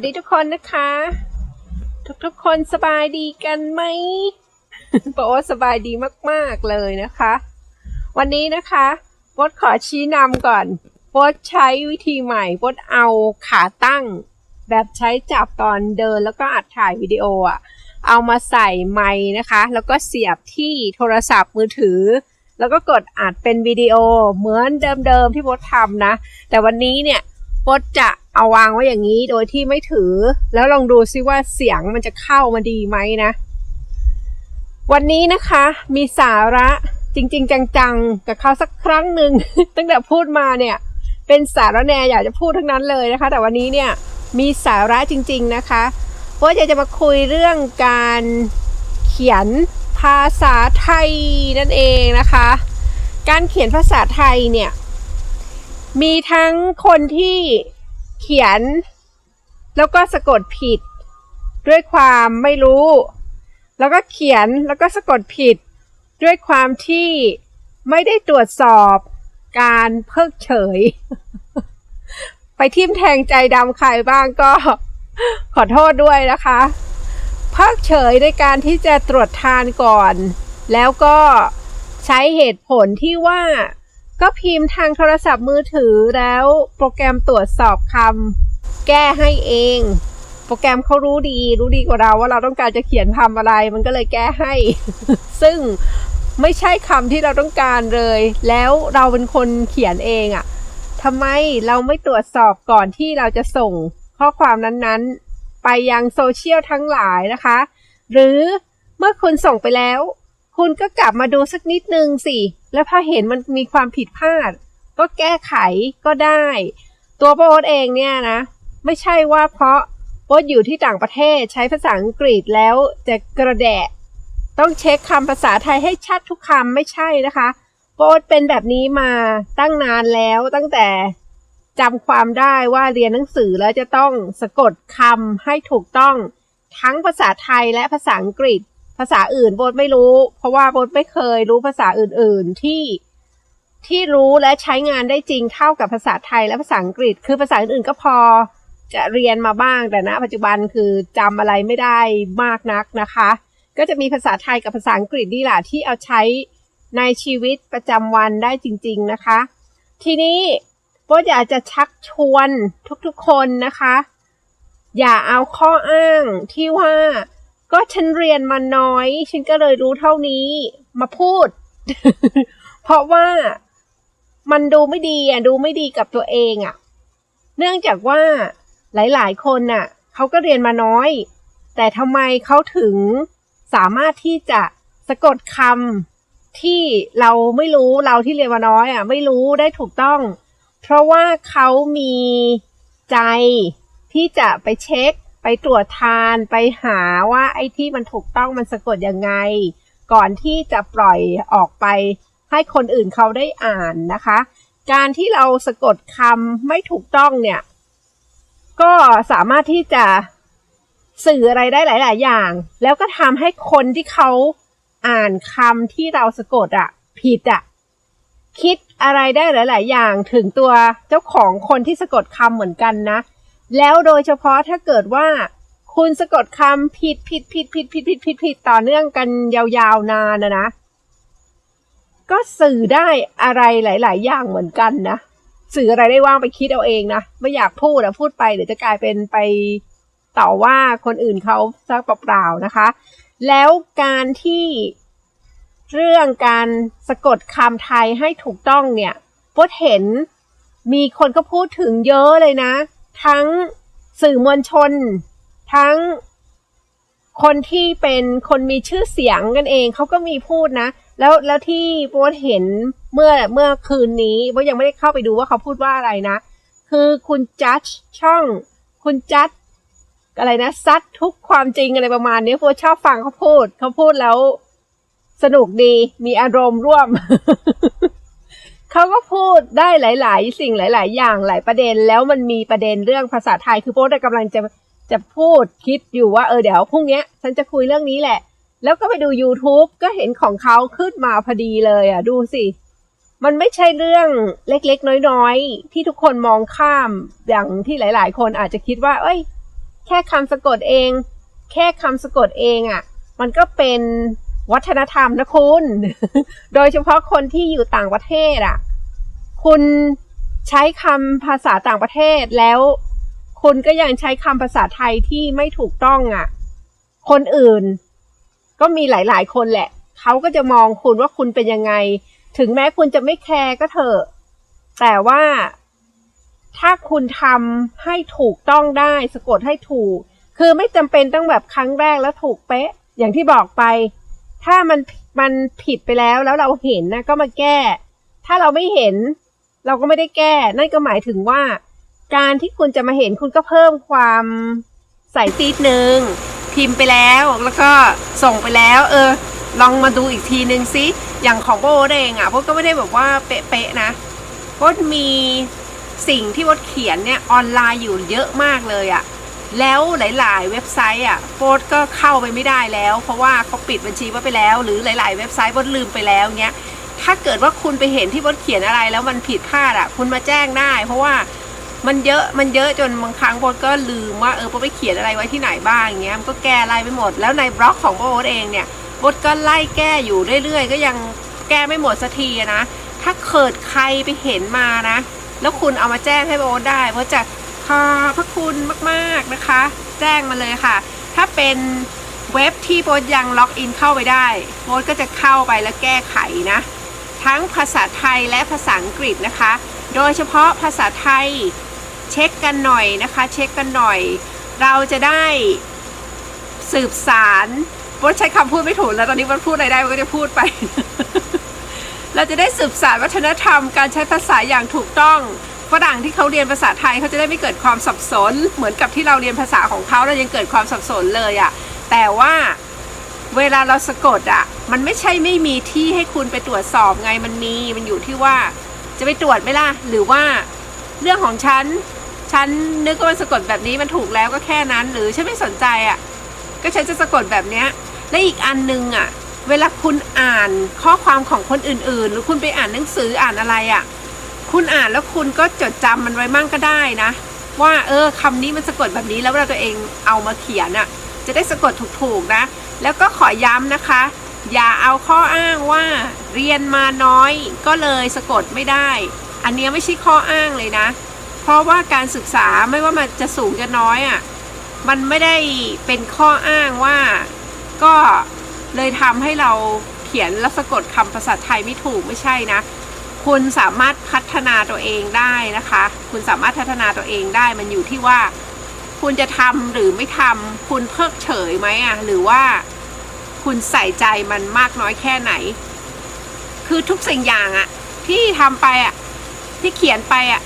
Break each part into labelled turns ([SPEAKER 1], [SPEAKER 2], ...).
[SPEAKER 1] วัสดีทุกคนนะคะทุกคนสบายดีกันไหม บอกว่าสบายดีมากๆเลยนะคะวันนี้นะคะโบ๊ทขอชี้นำก่อนโบ๊ทใช้วิธีใหม่โบ๊ทเอาขาตั้งแบบใช้จับตอนเดินแล้วก็อัดถ่ายวิดีโอเอามาใส่ไมค์นะคะแล้วก็เสียบที่โทรศัพท์มือถือแล้วก็กดอัดเป็นวิดีโอเหมือนเดิมๆที่โบ๊ททำนะแต่วันนี้เนี่ยโบ๊ทจะเอาวางไว้อย่างนี้โดยที่ไม่ถือแล้วลองดูซิว่าเสียงมันจะเข้ามาดีไหมนะวันนี้นะคะมีสาระจริงๆจังๆกับเขาสักครั้งหนึ่ง ตั้งแต่พูดมาเนี่ยเป็นสาระแน่อยากจะพูดทั้งนั้นเลยนะคะแต่วันนี้เนี่ยมีสาระจริงๆนะคะเพราะจะมาคุยเรื่องการเขียนภาษาไทยนั่นเองนะคะการเขียนภาษาไทยเนี่ยมีทั้งคนที่เขียนแล้วก็สะกดผิดด้วยความไม่รู้แล้วก็เขียนแล้วก็สะกดผิดด้วยความที่ไม่ได้ตรวจสอบการเพิกเฉย ไปทิ่มแทงใจดำใครบ้างก็ขอโทษด้วยนะคะเพิกเฉยในการที่จะตรวจทานก่อนแล้วก็ใช้เหตุผลที่ว่าก็พิมพ์ทางโทรศัพท์มือถือแล้วโปรแกรมตรวจสอบคำแก้ให้เองโปรแกรมเขารู้ดีกว่าเราว่าเราต้องการจะเขียนคำอะไรมันก็เลยแก้ให้ ซึ่งไม่ใช่คำที่เราต้องการเลยแล้วเราเป็นคนเขียนเองทำไมเราไม่ตรวจสอบก่อนที่เราจะส่งข้อความนั้นๆไปยังโซเชียลทั้งหลายนะคะหรือเมื่อคุณส่งไปแล้วคุณก็กลับมาดูสักนิดนึงสิแล้วพอเห็นมันมีความผิดพลาดก็แก้ไขก็ได้ตัวโบ๊ทเองเนี่ยนะไม่ใช่ว่าเพราะโบ๊ทอยู่ที่ต่างประเทศใช้ภาษาอังกฤษแล้วจะกระแดะต้องเช็คคำภาษาไทยให้ชัดทุกคำไม่ใช่นะคะโบ๊ทเป็นแบบนี้มาตั้งนานแล้วตั้งแต่จำความได้ว่าเรียนหนังสือแล้วจะต้องสะกดคำให้ถูกต้องทั้งภาษาไทยและภาษาอังกฤษภาษาอื่นโบ๊ทไม่รู้เพราะว่าโบ๊ทไม่เคยรู้ภาษาอื่นๆที่รู้และใช้งานได้จริงเท่ากับภาษาไทยและภาษาอังกฤษคือภาษาอื่นๆก็พอจะเรียนมาบ้างแต่ณปัจจุบันคือจำอะไรไม่ได้มากนักนะคะก็จะมีภาษาไทยกับภาษาอังกฤษนี่แหละที่เอาใช้ในชีวิตประจำวันได้จริงๆนะคะทีนี้โบ๊ทอยากจะชักชวนทุกๆคนนะคะอย่าเอาข้ออ้างที่ว่าก็ฉันเรียนมาน้อยฉันก็เลยรู้เท่านี้มาพูด เพราะว่ามันดูไม่ดีกับตัวเองเนื่องจากว่าหลายๆคนเขาก็เรียนมาน้อยแต่ทำไมเขาถึงสามารถที่จะสะกดคำที่เราไม่รู้เราที่เรียนมาน้อยไม่รู้ได้ถูกต้องเพราะว่าเขามีใจที่จะไปเช็คไปตรวจทานไปหาว่าไอ้ที่มันถูกต้องมันสะกดยังไงก่อนที่จะปล่อยออกไปให้คนอื่นเขาได้อ่านนะคะการที่เราสะกดคำไม่ถูกต้องเนี่ยก็สามารถที่จะสื่ออะไรได้หลายๆอย่างแล้วก็ทำให้คนที่เขาอ่านคำที่เราสะกดผิดคิดอะไรได้หลายๆอย่างถึงตัวเจ้าของคนที่สะกดคำเหมือนกันนะแล้วโดยเฉพาะถ้าเกิดว่าคุณสะกดคำผิดต่อเนื่องกันยาวๆนานนะก็สื่อได้อะไรหลายๆอย่างเหมือนกันนะสื่ออะไรได้ว่างไปคิดเอาเองนะไม่อยากพูดพูดไปเดี๋ยวจะกลายเป็นไปต่อว่าคนอื่นเขาซะเปล่าๆนะคะแล้วการที่เรื่องการสะกดคำไทยให้ถูกต้องเนี่ยโบ๊ทเห็นมีคนก็พูดถึงเยอะเลยนะทั้งสื่อมวลชนทั้งคนที่เป็นคนมีชื่อเสียงกันเองเขาก็มีพูดนะแล้วที่โบ๊ทเห็นเมื่อคืนนี้โบ๊ทยังไม่ได้เข้าไปดูว่าเขาพูดว่าอะไรนะคือคุณจัดช่องคุณจัดอะไรนะซัดทุกความจริงอะไรประมาณนี้โบ๊ทชอบฟังเขาพูดแล้วสนุกดีมีอารมณ์ร่วม เขาก็พูดได้หลายๆสิ่งหลายๆอย่างหลายประเด็นแล้วมันมีประเด็นเรื่องภาษาไทยคือโบ๊ทกำลังจะพูดคิดอยู่ว่าเดี๋ยวพรุ่งนี้ฉันจะคุยเรื่องนี้แหละแล้วก็ไปดู YouTube ก็เห็นของเขาขึ้นมาพอดีเลยดูสิมันไม่ใช่เรื่องเล็กๆน้อยๆที่ทุกคนมองข้ามอย่างที่หลายๆคนอาจจะคิดว่า แค่คำสะกดเอง แค่คำสะกดเองอ่ะมันก็เป็นวัฒนธรรมนะคุณ โดยเฉพาะคนที่อยู่ต่างประเทศอ่ะคุณใช้คำภาษาต่างประเทศแล้วคุณก็ยังใช้คำภาษาไทยที่ไม่ถูกต้องอ่ะคนอื่นก็มีหลายๆคนแหละเขาก็จะมองคุณว่าคุณเป็นยังไงถึงแม้คุณจะไม่แคร์ก็เถอะแต่ว่าถ้าคุณทำให้ถูกต้องได้สะกดให้ถูกคือไม่จำเป็นต้องแบบครั้งแรกแล้วถูกเป๊ะอย่างที่บอกไปถ้ามันผิดไปแล้วเราเห็นนะก็มาแก้ถ้าเราไม่เห็นเราก็ไม่ได้แก้นั่นก็หมายถึงว่าการที่คุณจะมาเห็นคุณก็เพิ่มความใส่ตีดนึงพิมพ์ไปแล้วก็ส่งไปแล้วลองมาดูอีกทีนึงซิอย่างของโบเองอ่ะโบก็ไม่ได้แบบว่าเป๊ะๆนะโบมีสิ่งที่โบเขียนเนี่ยออนไลน์อยู่เยอะมากเลยอ่ะแล้วหลายๆเว็บไซต์อ่ะโบก็เข้าไปไม่ได้แล้วเพราะว่าเขาปิดบัญชีโบไปแล้วหรือหลายๆเว็บไซต์โบลืมไปแล้วเงี้ยถ้าเกิดว่าคุณไปเห็นที่โบเขียนอะไรแล้วมันผิดพลาดอ่ะคุณมาแจ้งได้เพราะว่ามันเยอะจนบางครั้งโบก็ลืมว่าโบไปเขียนอะไรไว้ที่ไหนบ้างอย่างเงี้ยมันก็แก้อะไรไปหมดแล้วในบล็อกของโบเองเนี่ยโบก็ไล่แก้อยู่เรื่อยๆก็ยังแก้ไม่หมดสักทีนะถ้าเกิดใครไปเห็นมานะแล้วคุณเอามาแจ้งให้โบได้โบจะขอบพระคุณมากๆนะคะแจ้งมาเลยค่ะถ้าเป็นเว็บที่โบยังล็อกอินเข้าไปได้โบก็จะเข้าไปแล้วแก้ไขนะทั้งภาษาไทยและภาษาอังกฤษนะคะโดยเฉพาะภาษาไทยเช็คกันหน่อยนะคะเช็คกันหน่อยเราจะได้สืบสารโบใช้คำพูดไม่ถูกแล้วตอนนี้โบพูดอะไรได้โบก็จะพูดไป เราจะได้สืบสานวัฒนธรรมการใช้ภาษาอย่างถูกต้องฝรั่งที่เขาเรียนภาษาไทยเขาจะได้ไม่เกิดความสับสนเหมือนกับที่เราเรียนภาษาของเขาเรายังเกิดความสับสนเลยอ่ะแต่ว่าเวลาเราสะกดอ่ะมันไม่ใช่ไม่มีที่ให้คุณไปตรวจสอบไงมันอยู่ที่ว่าจะไปตรวจไหมล่ะหรือว่าเรื่องของฉันนึกว่าสะกดแบบนี้มันถูกแล้วก็แค่นั้นหรือฉันไม่สนใจอ่ะก็ฉันจะสะกดแบบเนี้ยและอีกอันนึงอ่ะเวลาคุณอ่านข้อความของคนอื่นๆหรือคุณไปอ่านหนังสืออ่านอะไรอ่ะคุณอ่านแล้วคุณก็จดจำมันไว้มั่งก็ได้นะว่าคำนี้มันสะกดแบบนี้แล้วเราตัวเองเอามาเขียนอ่ะจะได้สะกดถูกๆนะแล้วก็ขอย้ำนะคะอย่าเอาข้ออ้างว่าเรียนมาน้อยก็เลยสะกดไม่ได้อันนี้ไม่ใช่ข้ออ้างเลยนะเพราะว่าการศึกษาไม่ว่ามันจะสูงจะน้อยอ่ะมันไม่ได้เป็นข้ออ้างว่าก็เลยทำให้เราเขียนและสะกดคำภาษาไทยไม่ถูกไม่ใช่นะคุณสามารถพัฒนาตัวเองได้นะคะคุณสามารถพัฒนาตัวเองได้มันอยู่ที่ว่าคุณจะทำหรือไม่ทำคุณเพิกเฉยไหมอ่ะหรือว่าคุณใส่ใจมันมากน้อยแค่ไหนคือทุกสิ่งอย่างอ่ะที่ทำไปอ่ะที่เขียนไปอ่ะ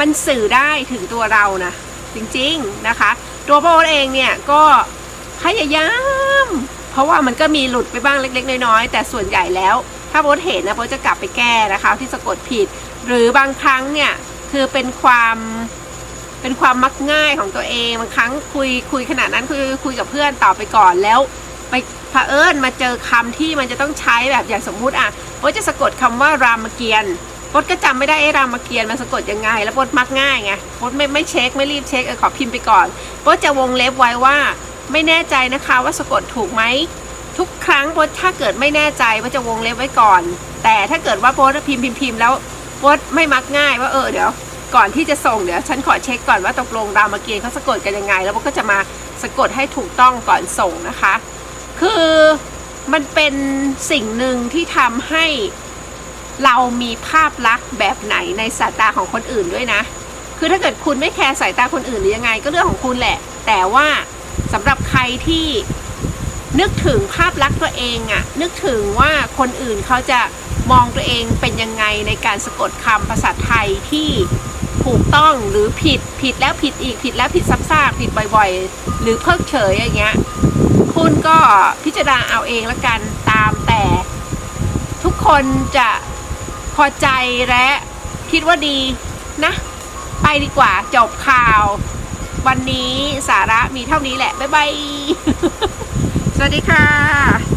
[SPEAKER 1] มันสื่อได้ถึงตัวเรานะจริงๆนะคะตัวโบเองเนี่ยก็พยายามเพราะว่ามันก็มีหลุดไปบ้างเล็กๆน้อยๆแต่ส่วนใหญ่แล้วถ้าโบเห็นนะโบจะกลับไปแก้นะคะที่สะกดผิดหรือบางครั้งเนี่ยคือเป็นความมักง่ายของตัวเองบางครั้งคุยขนาดนั้นคุยกับเพื่อนต่อไปก่อนแล้วไปเผอิญมาเจอคำที่มันจะต้องใช้แบบอย่างสมมุติอ่ะโบจะสะกดคำว่ารามเกียรติ์โบก็จำไม่ได้รามเกียรติ์มันสะกดยังไงแล้วโบมักง่ายไงโบไม่เช็คไม่รีบเช็คขอพิมพ์ไปก่อนโบจะวงเล็บไว้ว่าไม่แน่ใจนะคะว่าสะกดถูกไหมทุกครั้งโบถ้าเกิดไม่แน่ใจโบจะวงเล็บไว้ก่อนแต่ถ้าเกิดว่าโบพิมพ์แล้วโบไม่มักง่ายว่าเดี๋ยวก่อนที่จะส่งเดี๋ยวฉันขอเช็คก่อนว่าตกลงรามเกียรติ์เขาสะกดกันยังไงแล้วโบก็จะมาสะกดให้ถูกต้องก่อนส่งนะคะคือมันเป็นสิ่งหนึ่งที่ทำให้เรามีภาพลักษณ์แบบไหนในสายตาของคนอื่นด้วยนะคือถ้าเกิดคุณไม่แคร์สายตาคนอื่นหรือยังไงก็เรื่องของคุณแหละแต่ว่าสำหรับใครที่นึกถึงภาพลักษณ์ตัวเองอะนึกถึงว่าคนอื่นเขาจะมองตัวเองเป็นยังไงในการสะกดคำภาษาไทยที่ถูกต้องหรือผิดแล้วผิดอีกผิดแล้วผิดซ้ำซากผิดบ่อยๆหรือเพิกเฉยอย่างเงี้ยคุณก็พิจารณาเอาเองละกันตามแต่ทุกคนจะพอใจและคิดว่าดีนะไปดีกว่าจบข่าววันนี้สาระมีเท่านี้แหละบ๊ายบาย สวัสดีค่ะ